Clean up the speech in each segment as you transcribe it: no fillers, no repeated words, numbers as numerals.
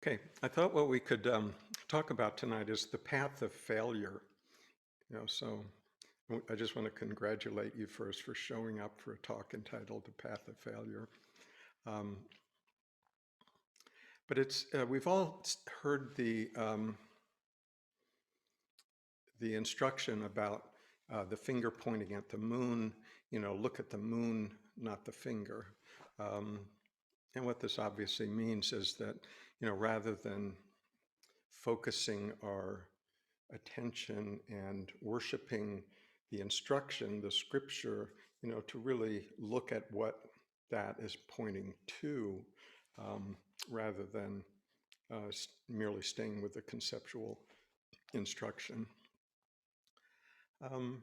Okay, I thought what we could talk about tonight is the path of failure. So I just want to congratulate you first for showing up for a talk entitled "The Path of Failure." Um, but it's we've all heard the instruction about the finger pointing at the moon. Look at the moon, not the finger. Um, and what this obviously means is that rather than focusing our attention and worshiping the instruction, the scripture, to really look at what that is pointing to, um, rather than merely staying with the conceptual instruction. Um,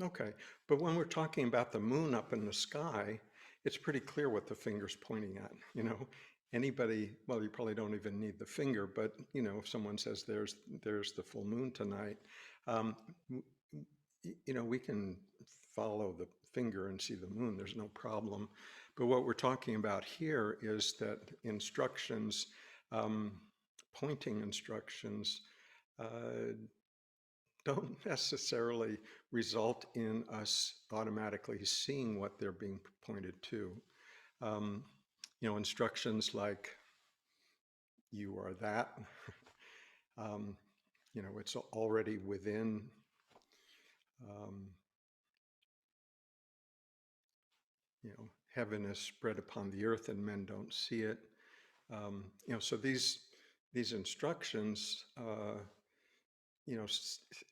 okay, but when we're talking about the moon up in the sky, it's pretty clear what the finger's pointing at. Anybody, well, you probably don't even need the finger, but if someone says there's the full moon tonight, um, we can follow the finger and see the moon. There's no problem. But what we're talking about here is that instructions, um, pointing instructions, don't necessarily result in us automatically seeing what they're being pointed to. Um, Instructions like "you are that," um, it's already within. Um, Heaven is spread upon the earth and men don't see it. So these instructions,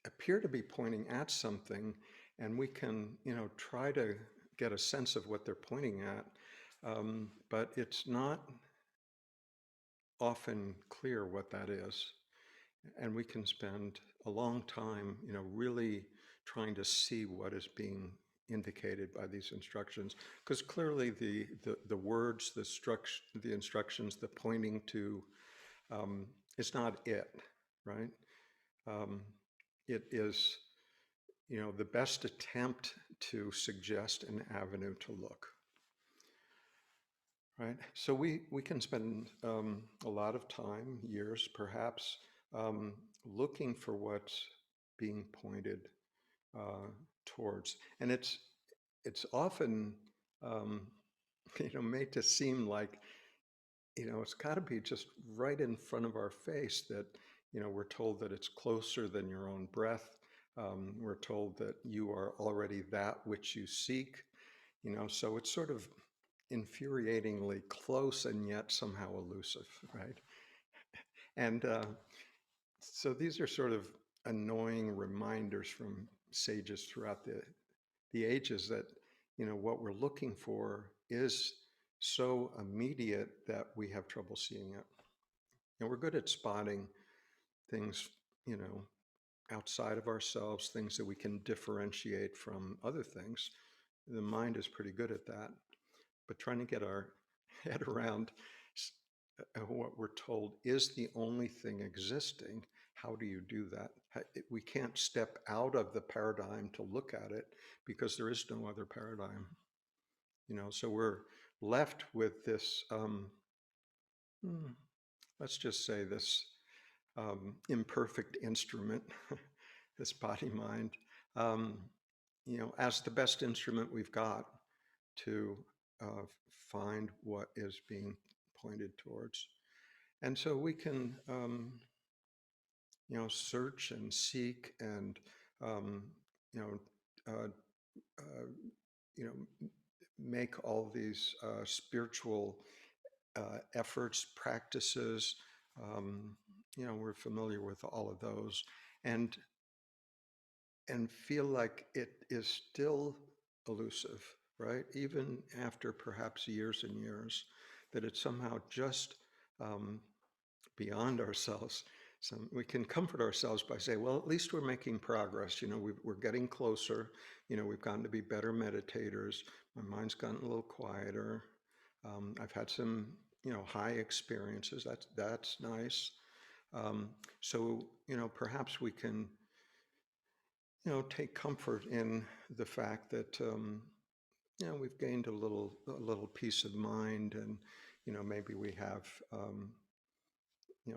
appear to be pointing at something, and we can, try to get a sense of what they're pointing at, but it's not often clear what that is. And we can spend a long time, really trying to see what is being indicated by these instructions, because clearly the words, the instructions, the pointing to, is not it, right? Um, it is, the best attempt to suggest an avenue to look, right? So we can spend a lot of time, years perhaps, looking for what's being pointed uh, towards, and it's often um, made to seem like it's got to be just right in front of our face, that we're told that it's closer than your own breath. We're told that you are already that which you seek. So it's sort of infuriatingly close and yet somehow elusive, right? And so these are sort of annoying reminders from sages throughout the ages that what we're looking for is so immediate that we have trouble seeing it. And we're good at spotting things, outside of ourselves, things that we can differentiate from other things. The mind is pretty good at that. But trying to get our head around what we're told is the only thing existing, how do you do that? We can't step out of the paradigm to look at it because there is no other paradigm. So we're left with this, let's just say this imperfect instrument, this body mind, um, as the best instrument we've got to uh, find what is being pointed towards. And so we can, search and seek and, um, you know, uh, uh, you know, make all these spiritual efforts, practices. Um, we're familiar with all of those, and feel like it is still elusive, right? Even after perhaps years and years, that it's somehow just um, beyond ourselves. So we can comfort ourselves by saying, well, at least we're making progress. We're getting closer. We've gotten to be better meditators. My mind's gotten a little quieter. I've had some, high experiences. That's nice. So, perhaps we can, take comfort in the fact that, we've gained a little peace of mind, and, maybe we have,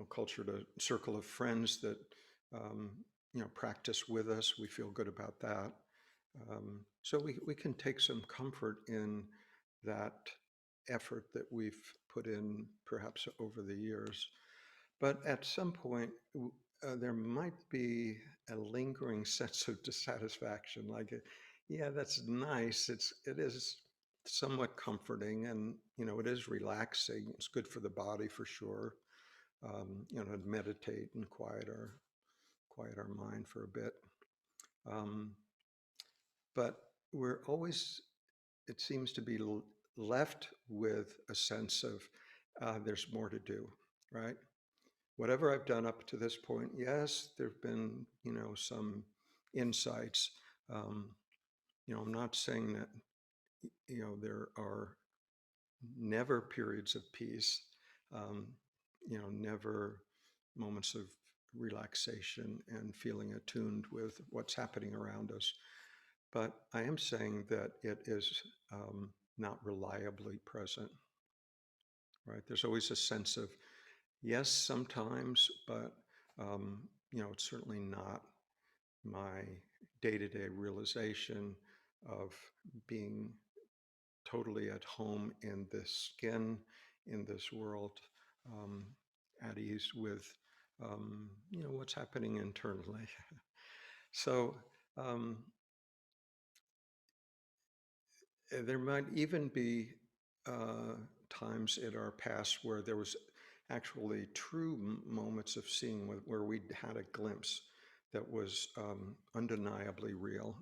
cultured a circle of friends that, um, practice with us. We feel good about that. So we can take some comfort in that effort that we've put in perhaps over the years. But at some point, there might be a lingering sense of dissatisfaction. Like, yeah, that's nice. It is somewhat comforting, and it is relaxing. It's good for the body for sure. To meditate and quiet our mind for a bit. Um, but we're always, it seems to be left with a sense of there's more to do, right? Whatever I've done up to this point, yes, there've been, some insights. Um, I'm not saying that, there are never periods of peace, um, never moments of relaxation and feeling attuned with what's happening around us. But I am saying that it is not reliably present, right? There's always a sense of, yes, sometimes, but, it's certainly not my day-to-day realization of being totally at home in this skin, in this world, um, at ease with, what's happening internally. So um, there might even be times in our past where there was actually true moments of seeing where we had a glimpse that was undeniably real.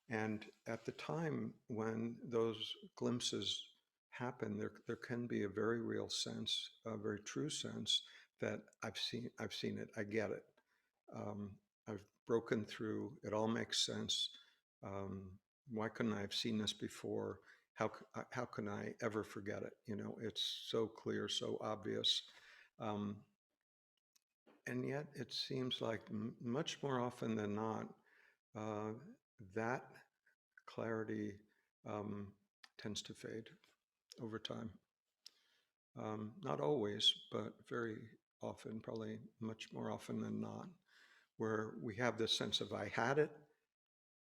And at the time when those glimpses happen, there can be a very real sense, a very true sense that I've seen it, I get it. Um, I've broken through. It all makes sense. Um, why couldn't I have seen this before? How can I ever forget it? It's so clear, so obvious. Um, and yet it seems like much more often than not, uh, that clarity um, tends to fade over time. Not always, but very often, probably much more often than not, where we have this sense of I had it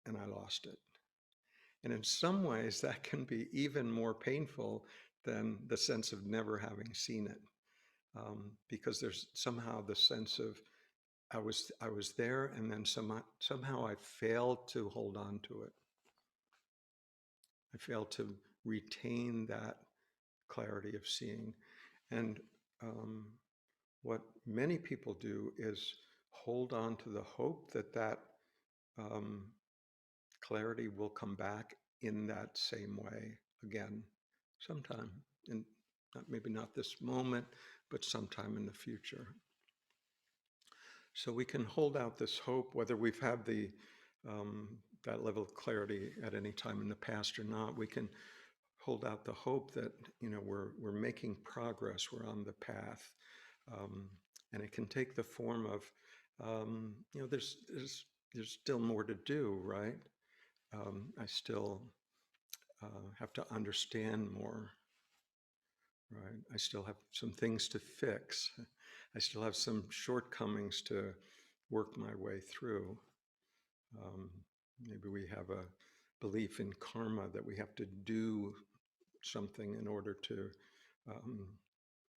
and I lost it. And in some ways, that can be even more painful than the sense of never having seen it, because there's somehow the sense of I was there, and then somehow I failed to hold on to it. I failed to retain that clarity of seeing. And um, what many people do is hold on to the hope that um, clarity will come back in that same way again, sometime, and maybe not this moment, but sometime in the future. So we can hold out this hope, whether we've had um, that level of clarity at any time in the past or not. We can hold out the hope that we're making progress, we're on the path, um, and it can take the form of there's still more to do, right? I still have to understand more, right? I still have some things to fix. I still have some shortcomings to work my way through. Um, Maybe we have a belief in karma that we have to do something in order to um,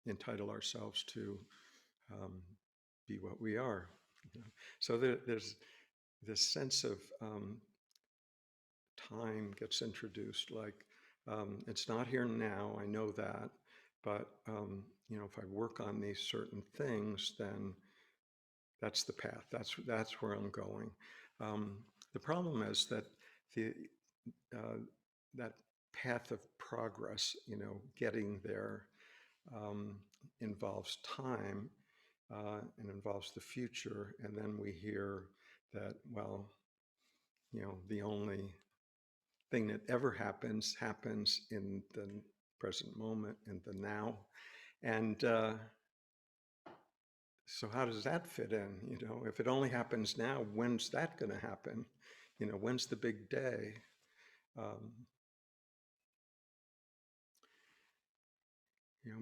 entitle ourselves to um, be what we are. So there's this sense of time gets introduced, like it's not here now, I know that, but if I work on these certain things, then that's the path. That's where I'm going. Um, the problem is that the uh, that path of progress, getting there, um, involves time and involves the future, and then we hear that, well, the only thing that ever happens in the present moment, in the now, and So how does that fit in? If it only happens now, when's that going to happen? When's the big day? Um,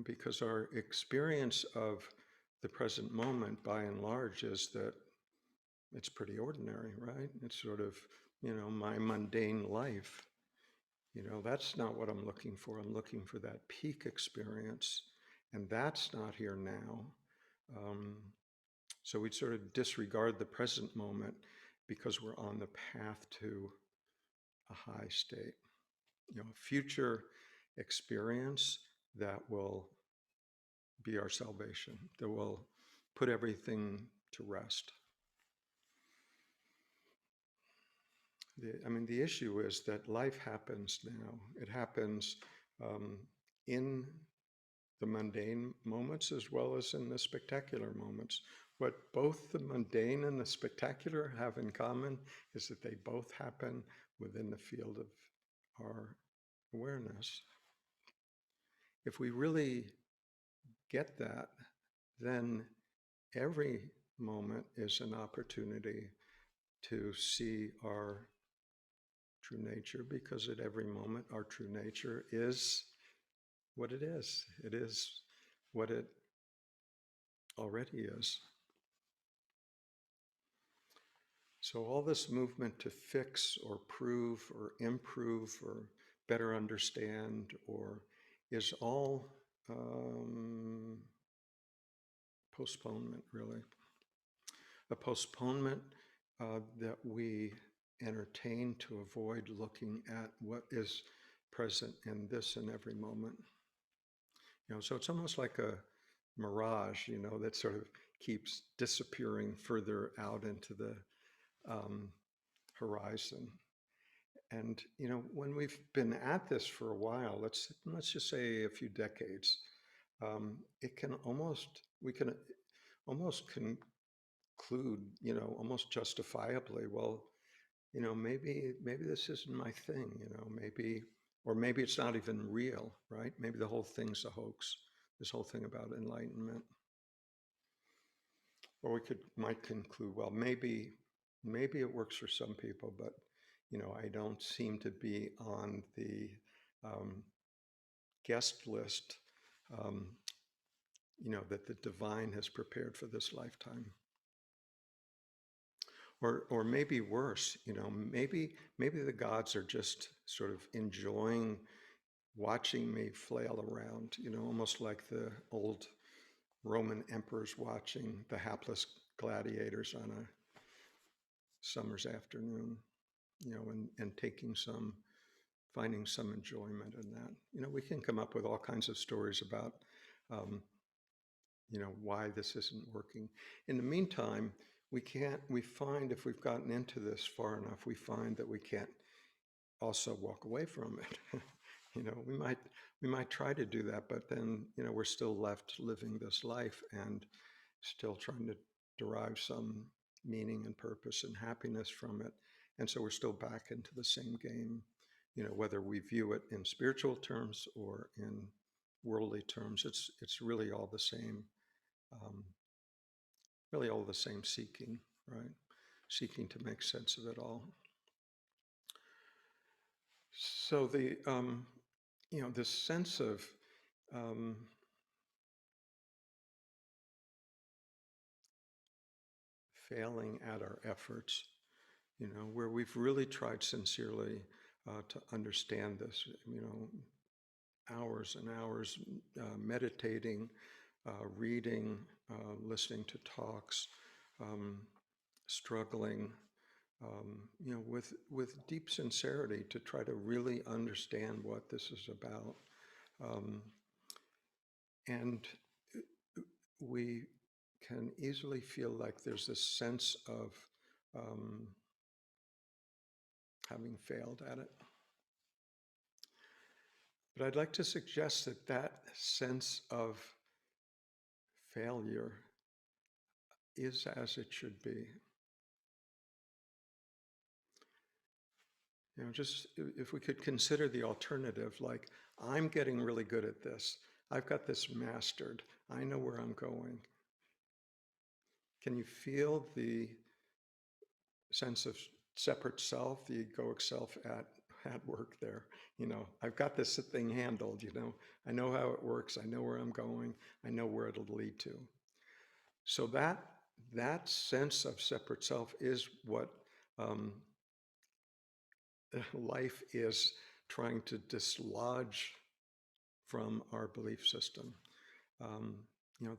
because our experience of the present moment, by and large, is that it's pretty ordinary, right? It's sort of, my mundane life. That's not what I'm looking for. I'm looking for that peak experience, and that's not here now. Um, so we sort of disregard the present moment because we're on the path to a high state, future experience that will be our salvation, that will put everything to rest. The issue is that life happens now. It happens um, in the mundane moments as well as in the spectacular moments. What both the mundane and the spectacular have in common is that they both happen within the field of our awareness. If we really get that, then every moment is an opportunity to see our true nature, because at every moment our true nature is what it is. It is what it already is. So all this movement to fix or prove or improve or better understand or is all postponement, really. A postponement that we entertain to avoid looking at what is present in this and every moment. So it's almost like a mirage, that sort of keeps disappearing further out into the horizon. And when we've been at this for a while, let's just say a few decades, it can almost we can almost conclude, almost justifiably, well, maybe this isn't my thing, maybe it's not even real, right? Maybe the whole thing's a hoax, this whole thing about enlightenment. Or we might conclude, well, maybe it works for some people, but I don't seem to be on the guest list, um, that the divine has prepared for this lifetime. Or maybe worse, maybe the gods are just sort of enjoying watching me flail around, almost like the old Roman emperors watching the hapless gladiators on a summer's afternoon, and finding some enjoyment in that. We can come up with all kinds of stories about, why this isn't working. In the meantime, we find, if we've gotten into this far enough, we find that we can't also walk away from it. We might try to do that, but then, we're still left living this life and still trying to derive some meaning and purpose and happiness from it. And so we're still back into the same game, whether we view it in spiritual terms or in worldly terms, it's really all the same, really all the same seeking, right? Seeking to make sense of it all. So this sense of failing at our efforts, where we've really tried sincerely to understand this, hours and hours meditating, reading, listening to talks, struggling, with deep sincerity to try to really understand what this is about. And we can easily feel like there's this sense of having failed at it. But I'd like to suggest that that sense of failure is as it should be. Just if we could consider the alternative, like, I'm getting really good at this. I've got this mastered. I know where I'm going. Can you feel the sense of separate self, the egoic self at work there? I've got this thing handled, I know how it works, I know where I'm going, I know where it'll lead to. So that sense of separate self is what um, life is trying to dislodge from our belief system. Um,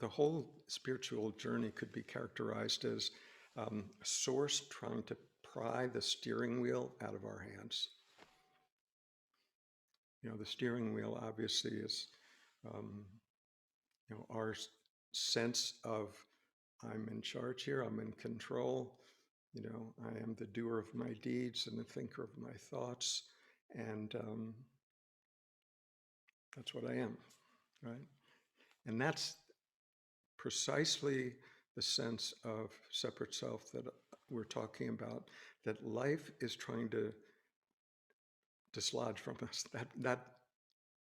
the whole spiritual journey could be characterized as a source trying to pry the steering wheel out of our hands. The steering wheel obviously is, um, our sense of I'm in charge here, I'm in control, I am the doer of my deeds and the thinker of my thoughts, and that's what I am, right? And that's precisely the sense of separate self that we're talking about, that life is trying to dislodge from us, that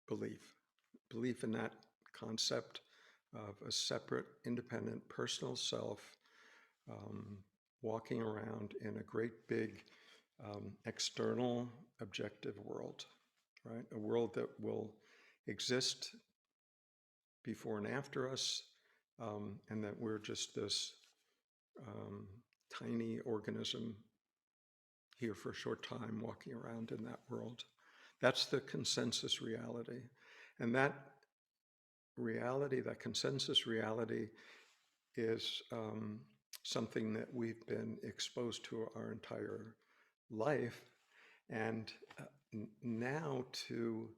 belief in that concept of a separate, independent, personal self, um, walking around in a great big external objective world, right? A world that will exist before and after us, and that we're just this um, tiny organism here for a short time walking around in that world. That's the consensus reality. And that reality, that consensus reality, is something that we've been exposed to our entire life. And now to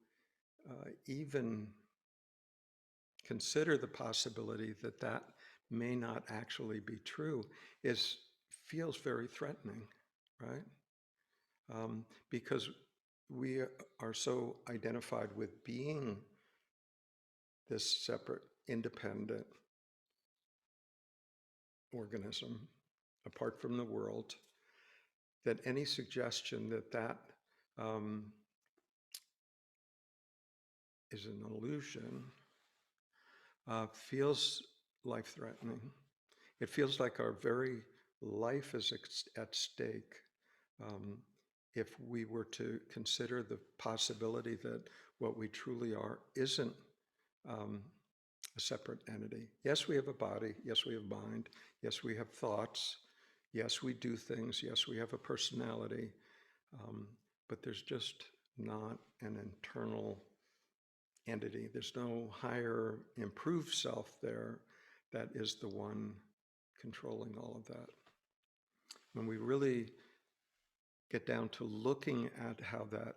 even consider the possibility that that may not actually be true feels very threatening, right? Because we are so identified with being this separate, independent organism apart from the world, that any suggestion that that is an illusion feels life-threatening. It feels like our very life is at stake if we were to consider the possibility that what we truly are isn't a separate entity. Yes, we have a body. Yes, we have mind. Yes, we have thoughts. Yes, we do things. Yes, we have a personality. But there's just not an internal entity. There's no higher, improved self there that is the one controlling all of that. When we really get down to looking at how that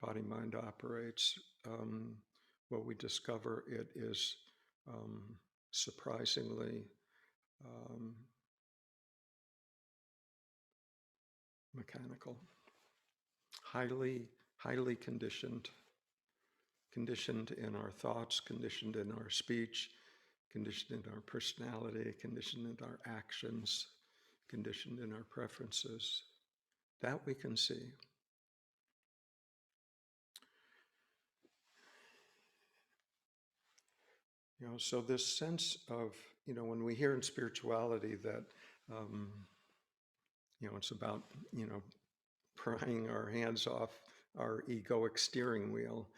body-mind operates, what we discover it is surprisingly mechanical, highly conditioned in our thoughts, conditioned in our speech, conditioned in our personality, conditioned in our actions, conditioned in our preferences. That we can see. So this sense of, when we hear in spirituality that, it's about, prying our hands off our egoic steering wheel,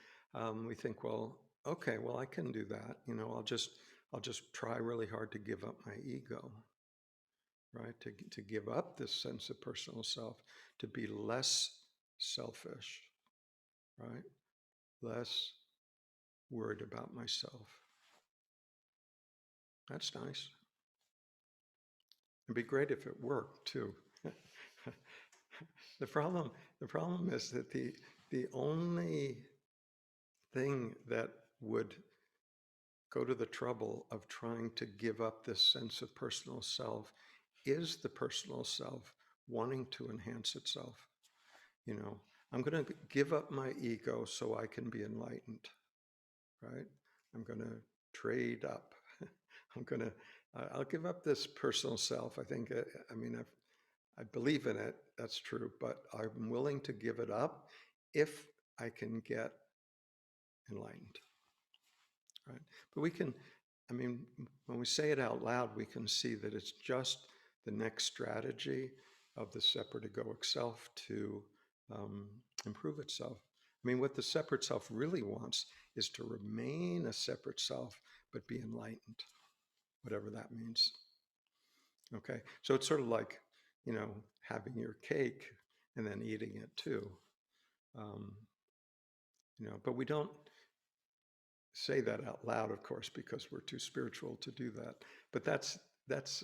we think, well, okay, well, I can do that. I'll just try really hard to give up my ego, right? To give up this sense of personal self, to be less selfish, right? Less worried about myself. That's nice. It'd be great if it worked too. The problem is that the only thing that would go to the trouble of trying to give up this sense of personal self is the personal self wanting to enhance itself. I'm going to give up my ego so I can be enlightened, right? I'm going to trade up. I'll give up this personal self. I think, I believe in it, that's true, but I'm willing to give it up if I can get enlightened, right? But we can I mean, when we say it out loud, we can see that it's just the next strategy of the separate egoic self to um, improve itself. I mean, what the separate self really wants is to remain a separate self, but be enlightened, whatever that means. Okay, so it's sort of like, having your cake and then eating it too. Um, but we don't say that out loud, of course, because we're too spiritual to do that. But that's that's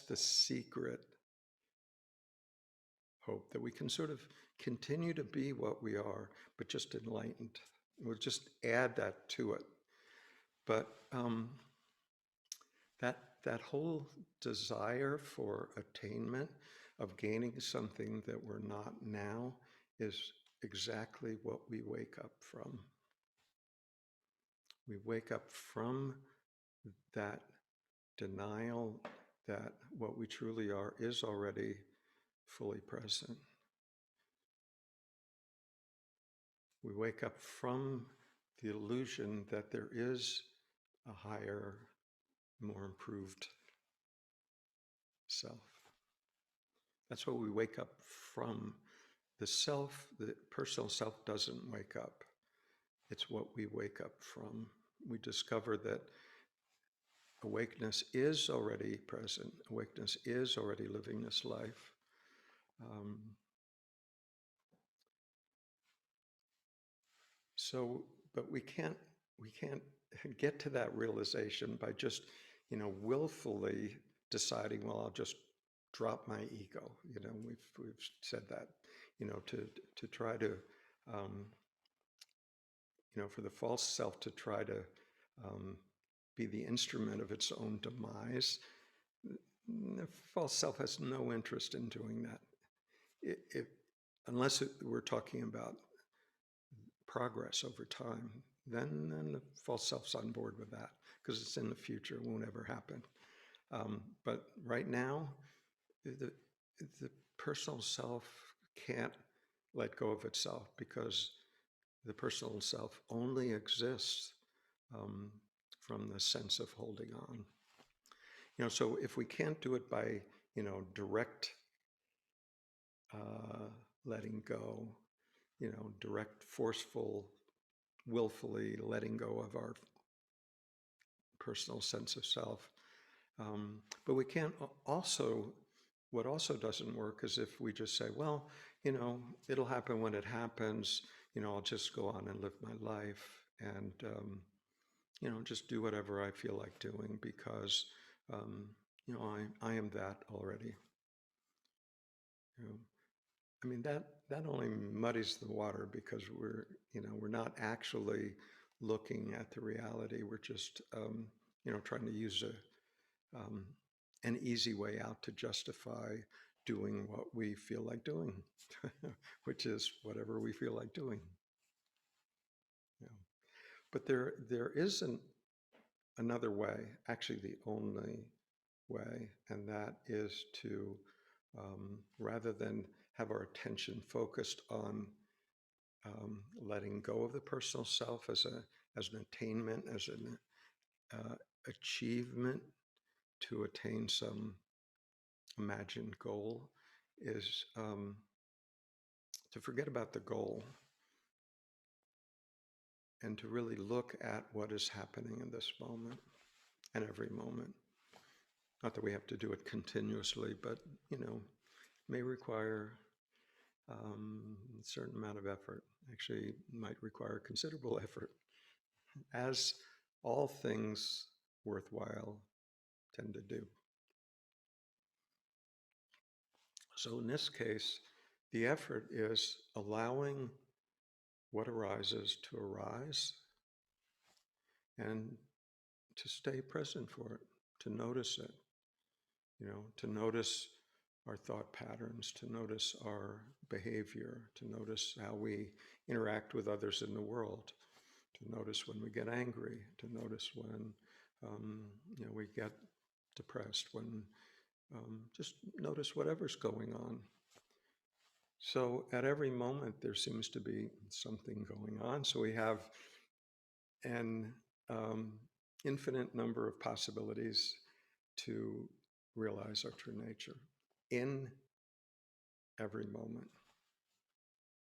the secret hope, that we can sort of continue to be what we are, but just enlightened. We'll just add that to it. But that whole desire for attainment, of gaining something that we're not now, is exactly what we wake up from. We wake up from that denial that what we truly are is already fully present. We wake up from the illusion that there is a higher, more improved self. That's what we wake up from. The self, the personal self, doesn't wake up. It's what we wake up from. We discover that awakeness is already present. Awakeness is already living this life. Um, so, but we can't get to that realization by just, willfully deciding, well, I'll just drop my ego. We've said that, to try to, um, for the false self to try to be the instrument of its own demise. The false self has no interest in doing that. Unless we're talking about progress over time, then the false self's on board with that, because it's in the future, it won't ever happen. But right now, the personal self can't let go of itself, because the personal self only exists from the sense of holding on. So if we can't do it by, direct letting go, direct, forceful, willfully letting go of our personal sense of self. But we can't also, what also doesn't work is if we just say, well, it'll happen when it happens, I'll just go on and live my life and, just do whatever I feel like doing, because, I am that already. I mean, that only muddies the water, because we're not actually looking at the reality. We're just, trying to use an easy way out to justify doing what we feel like doing, which is whatever we feel like doing. Yeah. But there isn't another way, actually the only way, and that is to, rather than have our attention focused on letting go of the personal self as an attainment, as an achievement to attain some imagined goal, is to forget about the goal and to really look at what is happening in this moment and every moment. Not that we have to do it continuously, but may require a certain amount of effort. Actually, might require considerable effort, as all things worthwhile tend to do. So in this case, the effort is allowing what arises to arise and to stay present for it, to notice it, to notice our thought patterns, to notice our behavior, to notice how we interact with others in the world, to notice when we get angry, to notice when we get depressed, when just notice whatever's going on. So at every moment there seems to be something going on. So we have an infinite number of possibilities to realize our true nature in every moment,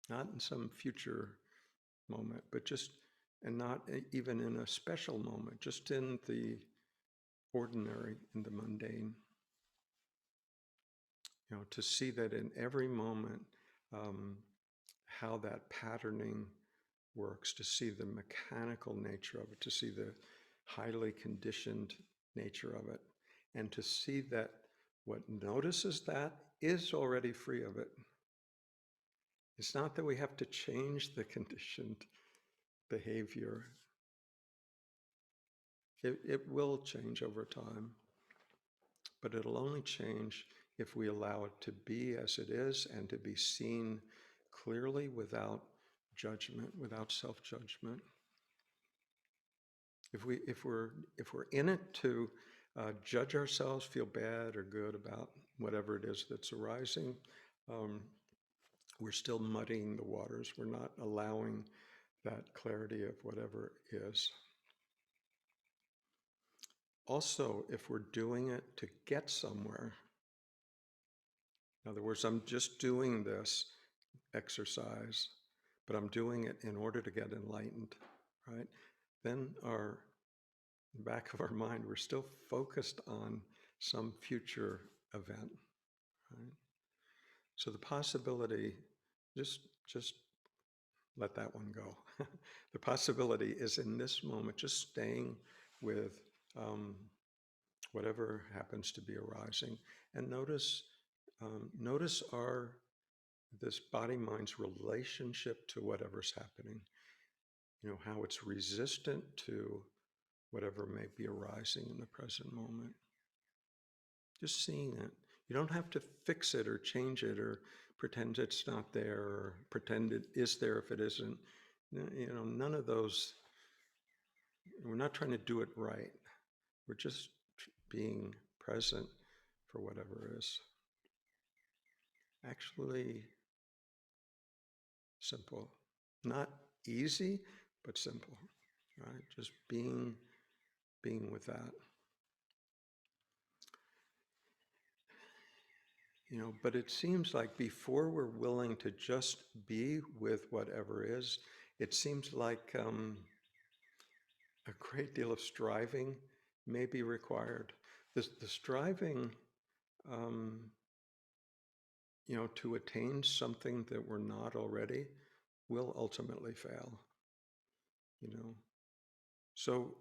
not in some future moment, but just, and not even in a special moment, just in the ordinary, in the mundane. To see that in every moment, how that patterning works, to see the mechanical nature of it, to see the highly conditioned nature of it, and to see that what notices that is already free of it. It's not that we have to change the conditioned behavior. It will change over time, but it'll only change if we allow it to be as it is and to be seen clearly without judgment, without self-judgment. If we're in it to judge ourselves, feel bad or good about whatever it is that's arising, we're still muddying the waters. We're not allowing that clarity of whatever is. Also, if we're doing it to get somewhere, in other words, I'm just doing this exercise, but I'm doing it in order to get enlightened, right? Then in the back of our mind, we're still focused on some future event, right? So the possibility, just let that one go. The possibility is in this moment, just staying with whatever happens to be arising, and notice this body-mind's relationship to whatever's happening. How it's resistant to whatever may be arising in the present moment. Just seeing it. You don't have to fix it or change it or pretend it's not there or pretend it is there if it isn't. None of those. We're not trying to do it right. We're just being present for whatever is. Actually simple. Not easy, but simple, right? Just being with that. But it seems like before we're willing to just be with whatever is, it seems like a great deal of striving may be required. The striving, to attain something that we're not already will ultimately fail. So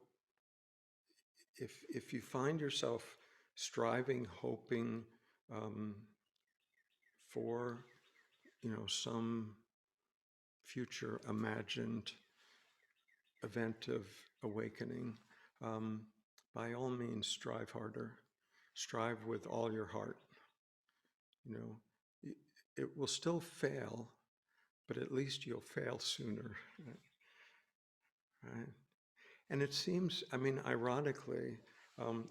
if you find yourself striving, hoping for, some future imagined event of awakening, by all means, strive harder. Strive with all your heart. It will still fail, but at least you'll fail sooner, right? And it seems, ironically,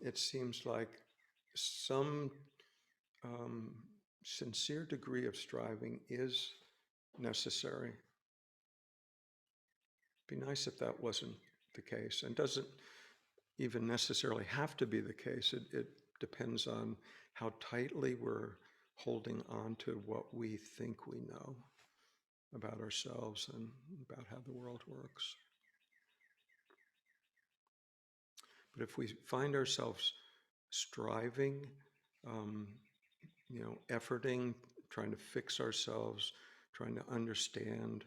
it seems like some sincere degree of striving is necessary. It'd be nice if that wasn't the case, and doesn't even necessarily have to be the case. It depends on how tightly we're holding on to what we think we know about ourselves and about how the world works. But if we find ourselves striving, efforting, trying to fix ourselves, trying to understand,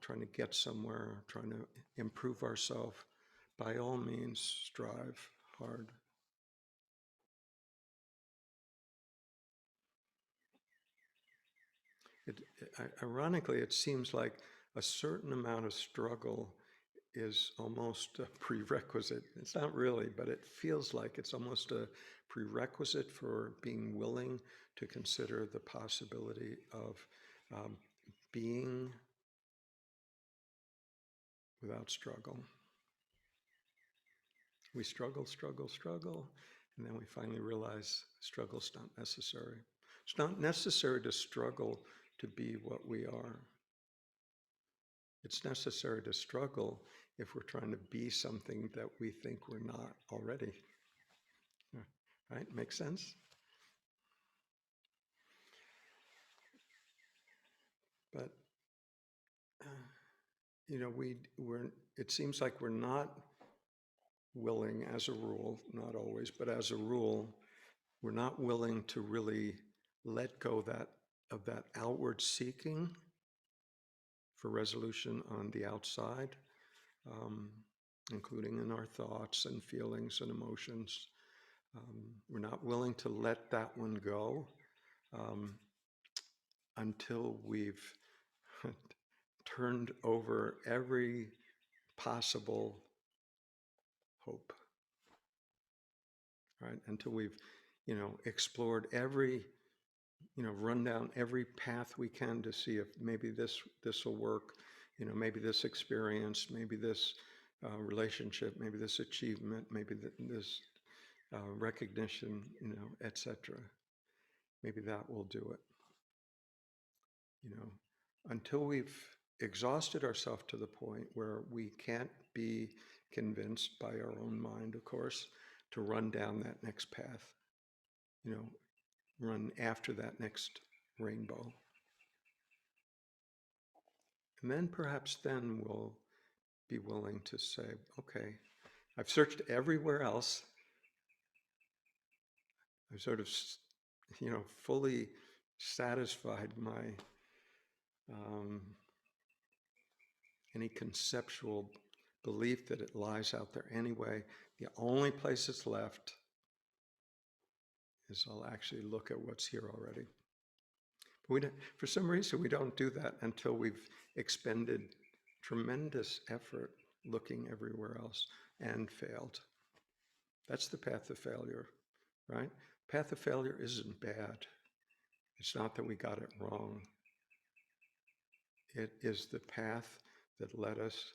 trying to get somewhere, trying to improve ourselves, by all means, strive hard. Ironically, it seems like a certain amount of struggle is almost a prerequisite. It's not really, but it feels like it's almost a prerequisite for being willing to consider the possibility of being without struggle. We struggle, and then we finally realize struggle's not necessary. It's not necessary to struggle to be what we are. It's necessary to struggle if we're trying to be something that we think we're not already. Right? Makes sense? But it seems like we're not willing, as a rule, not always, but as a rule, we're not willing to really let go of that outward seeking for resolution on the outside, um, including in our thoughts and feelings and emotions. We're not willing to let that one go um, until we've turned over every possible hope, right? Until we've, explored every, run down every path we can to see if maybe this will work, maybe this experience, maybe this relationship, maybe this achievement, maybe this recognition, etc. Maybe that will do it, until we've exhausted ourselves to the point where we can't be convinced by our own mind, of course, to run down that next path, run after that next rainbow. And then perhaps then we'll be willing to say, okay, I've searched everywhere else. I've sort of, fully satisfied my any conceptual belief that it lies out there anyway. The only place it's left is I'll actually look at what's here already. But for some reason, we don't do that until we've expended tremendous effort looking everywhere else and failed. That's the path of failure, right? Path of failure isn't bad. It's not that we got it wrong. It is the path that led us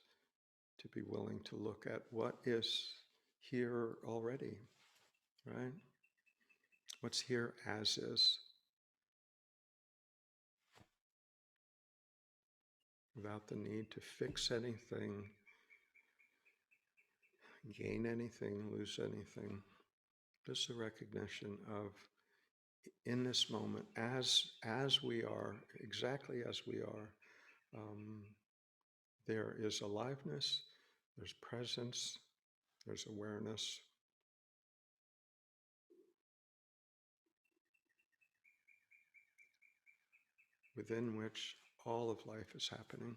to be willing to look at what is here already, right? What's here as is, without the need to fix anything, gain anything, lose anything. Just the recognition of, in this moment, as we are, exactly as we are, there is aliveness, there's presence, there's awareness. Within which all of life is happening.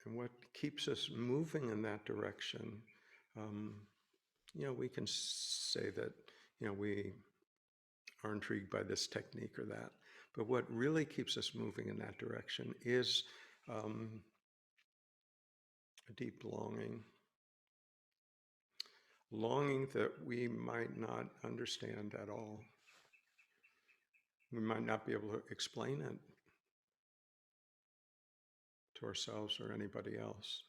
And what keeps us moving in that direction, we can say that, we are intrigued by this technique or that. But what really keeps us moving in that direction is a deep longing that we might not understand at all. We might not be able to explain it to ourselves or anybody else.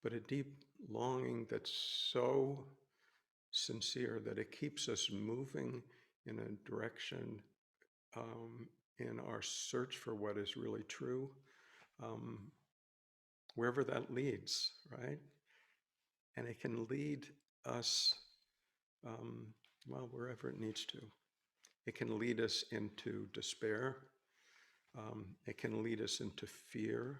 But a deep longing that's so sincere that it keeps us moving in a direction in our search for what is really true, wherever that leads, right? And it can lead us, wherever it needs to. It can lead us into despair. It can lead us into fear.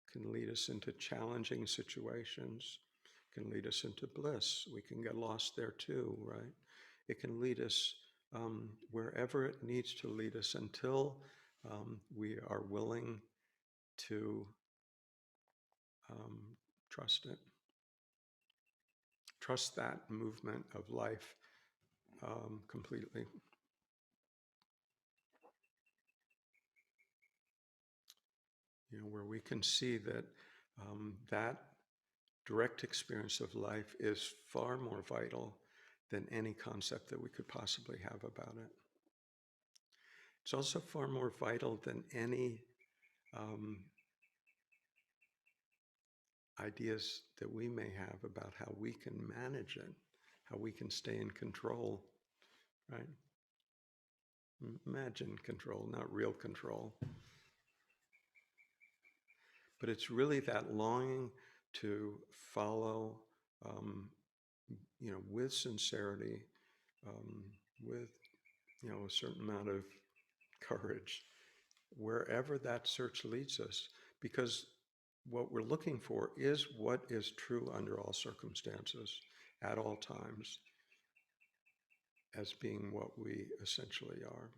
It can lead us into challenging situations. It can lead us into bliss. We can get lost there too, right? It can lead us wherever it needs to lead us until we are willing to trust it. Trust that movement of life completely. Where we can see that that direct experience of life is far more vital than any concept that we could possibly have about it. It's also far more vital than any ideas that we may have about how we can manage it, how we can stay in control, right? Imagine control, not real control. But it's really that longing to follow, um, with sincerity, um, with, a certain amount of courage, wherever that search leads us, because what we're looking for is what is true under all circumstances, at all times, as being what we essentially are.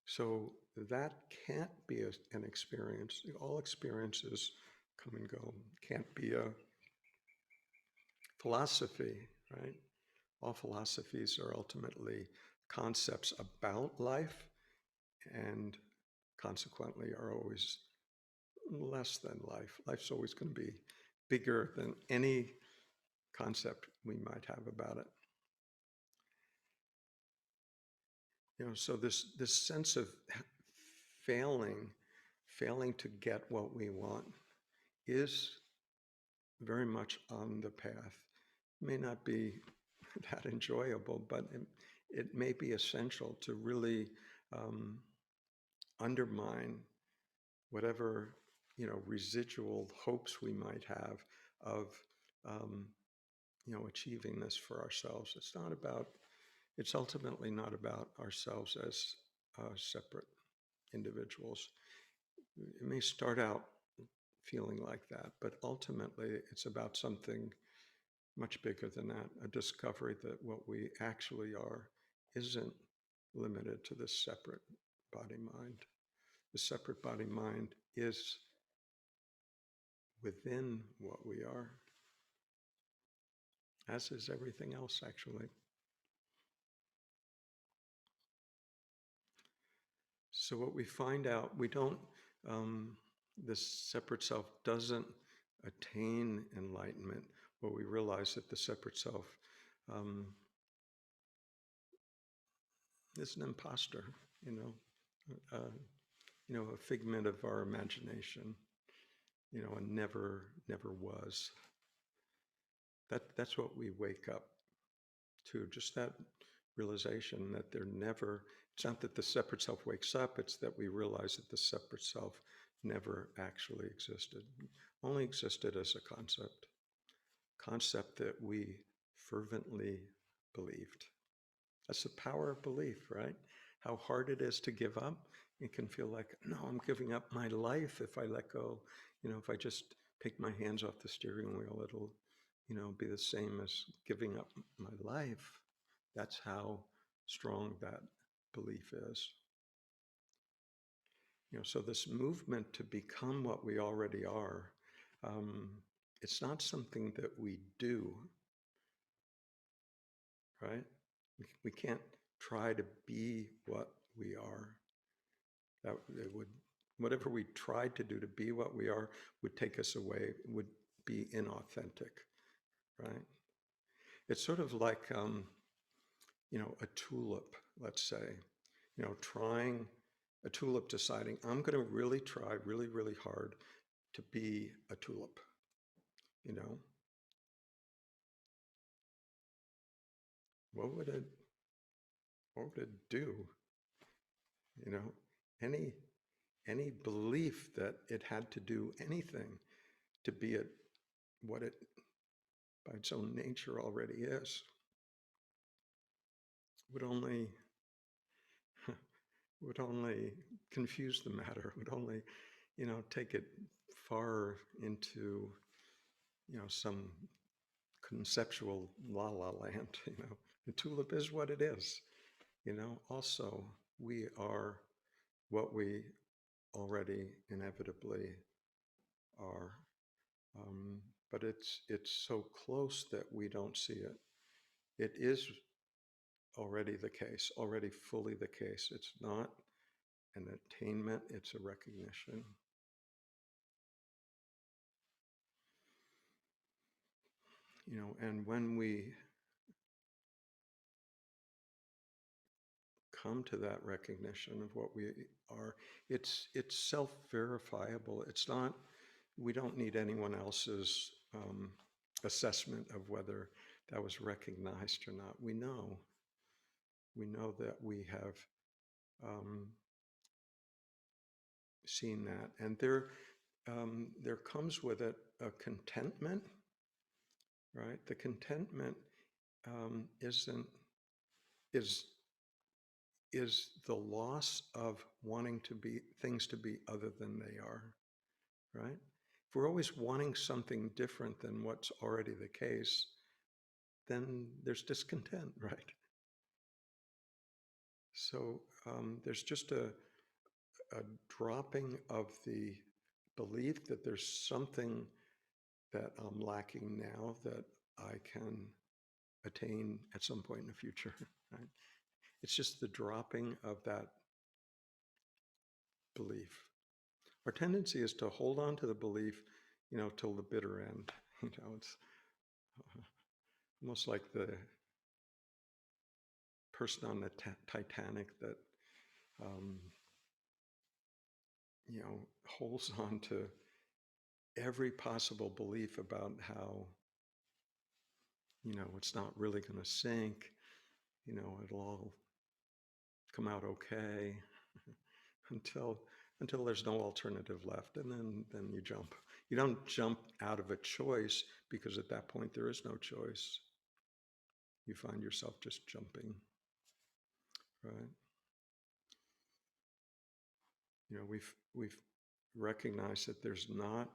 So that can't be an experience. All experiences come and go. Can't be a philosophy, right? All philosophies are ultimately concepts about life and consequently are always less than life. Life's always going to be bigger than any concept we might have about it. So this sense of failing, failing to get what we want is very much on the path. It may not be that enjoyable, but it may be essential to really undermine whatever residual hopes we might have of um, achieving this for ourselves. It's ultimately not about ourselves as separate individuals. It may start out feeling like that, but ultimately it's about something much bigger than that, a discovery that what we actually are isn't limited to this separate body-mind. The separate body-mind is within what we are, as is everything else, actually. So what we find out, this separate self doesn't attain enlightenment. Well, we realize that the separate self um, is an imposter, a figment of our imagination, and never was. That's what we wake up to, just that realization that it's not that the separate self wakes up, it's that we realize that the separate self never actually existed, only existed as a concept that we fervently believed. That's the power of belief, right? How hard it is to give up. It can feel like, no, I'm giving up my life if I let go. If I just take my hands off the steering wheel, it'll, be the same as giving up my life. That's how strong that belief is. So this movement to become what we already are, it's not something that we do, right? We can't try to be what we are. That it would, whatever we tried to do to be what we are would take us away, would be inauthentic, right? It's sort of like, a tulip, let's say, trying a tulip, deciding, I'm going to really try really, really hard to be a tulip, you know, what would it, what would it do? Any, any belief that it had to do anything to be what it by its own nature already is would only would only confuse the matter, would only, take it far into, some conceptual la la land. The tulip is what it is. Also we are what we already inevitably are. But it's so close that we don't see it. It is already the case, already fully the case. It's not an attainment, it's a recognition. And when we come to that recognition of what we are, it's self-verifiable. It's not, we don't need anyone else's assessment of whether that was recognized or not. We know. We know that we have seen that, and there comes with it a contentment, right? The contentment isn't is is the loss of wanting to be things to be other than they are, right? If we're always wanting something different than what's already the case, then there's discontent, right? So there's just a dropping of the belief that there's something that I'm lacking now that I can attain at some point in the future, right? It's just the dropping of that belief. Our tendency is to hold on to the belief, till the bitter end. It's almost like the person on the Titanic that, um, holds on to every possible belief about how, it's not really going to sink, it'll all come out okay until there's no alternative left, and then you jump. You don't jump out of a choice, because at that point there is no choice. You find yourself just jumping, right? We've recognized that there's not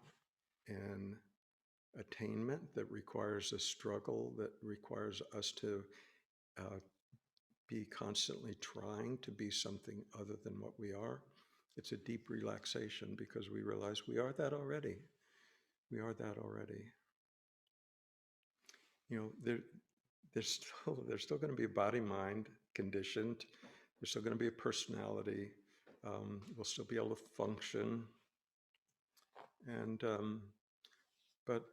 an attainment that requires a struggle, that requires us to uh, be constantly trying to be something other than what we are. It's a deep relaxation, because we realize we are that already. We are that already. There's still going to be a body-mind conditioned. There's still going to be a personality. We'll still be able to function, and but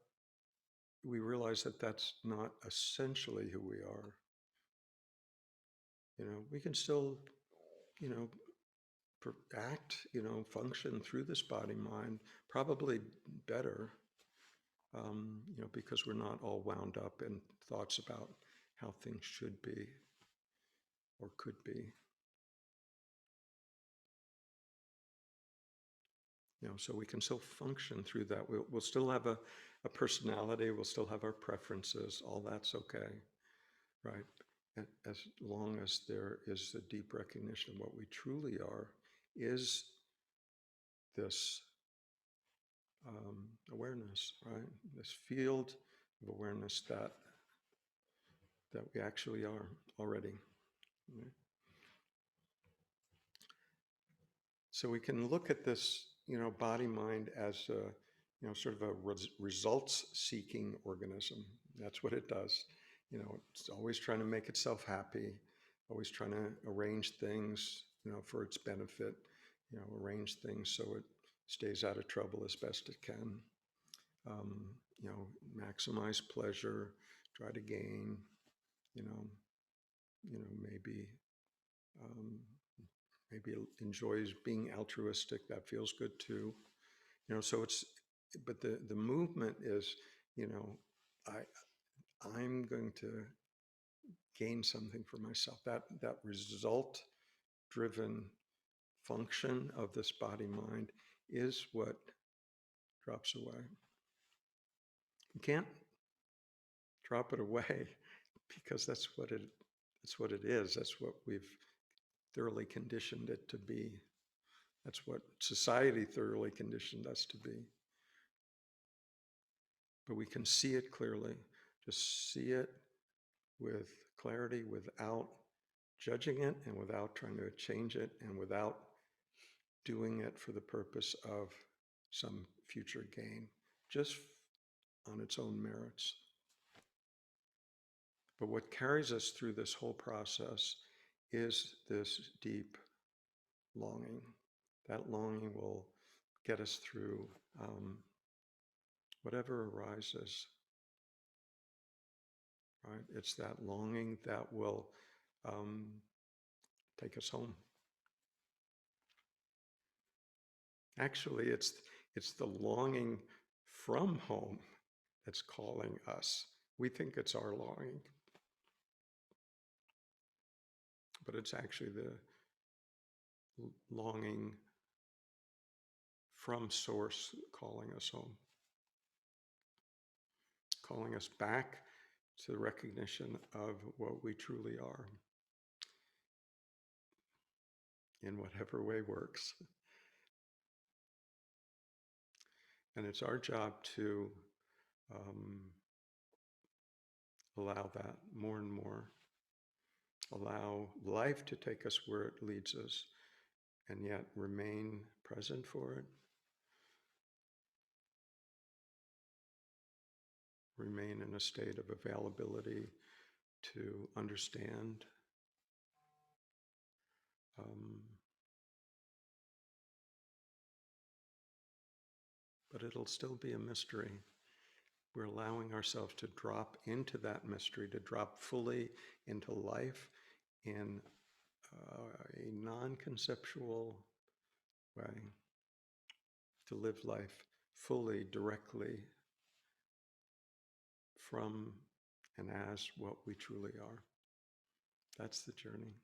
we realize that that's not essentially who we are. We can still, you know, act, function through this body-mind, probably better, because we're not all wound up in thoughts about how things should be or could be. So we can still function through that. We'll still have a personality. We'll still have our preferences. All that's okay, right? As long as there is a deep recognition of what we truly are, is this awareness, right? This field of awareness that we actually are already. Right? So we can look at this, body mind as a, sort of a results-seeking organism. That's what it does. It's always trying to make itself happy, always trying to arrange things, for its benefit. Arrange things so it stays out of trouble as best it can. Maximize pleasure, try to gain. You know, maybe. Maybe enjoys being altruistic. That feels good too. So but the movement is, I, I'm going to gain something for myself. That result driven function of this body mind is what drops away. You can't drop it away, because that's what it is. That's what we've thoroughly conditioned it to be. That's what society thoroughly conditioned us to be. But we can see it clearly, just see it with clarity, without judging it, and without trying to change it, and without doing it for the purpose of some future gain, just on its own merits. But what carries us through this whole process is this deep longing. That longing will get us through whatever arises, right? It's that longing that will take us home. Actually, it's the longing from home that's calling us. We think it's our longing. but it's actually the longing from Source calling us home, calling us back to the recognition of what we truly are in whatever way works. And it's our job to um, allow that more and more, allow life to take us where it leads us, and yet remain present for it, remain in a state of availability to understand. Um, but it'll still be a mystery. We're allowing ourselves to drop into that mystery, to drop fully into life in a non-conceptual way, to live life fully, directly from and as what we truly are. That's the journey.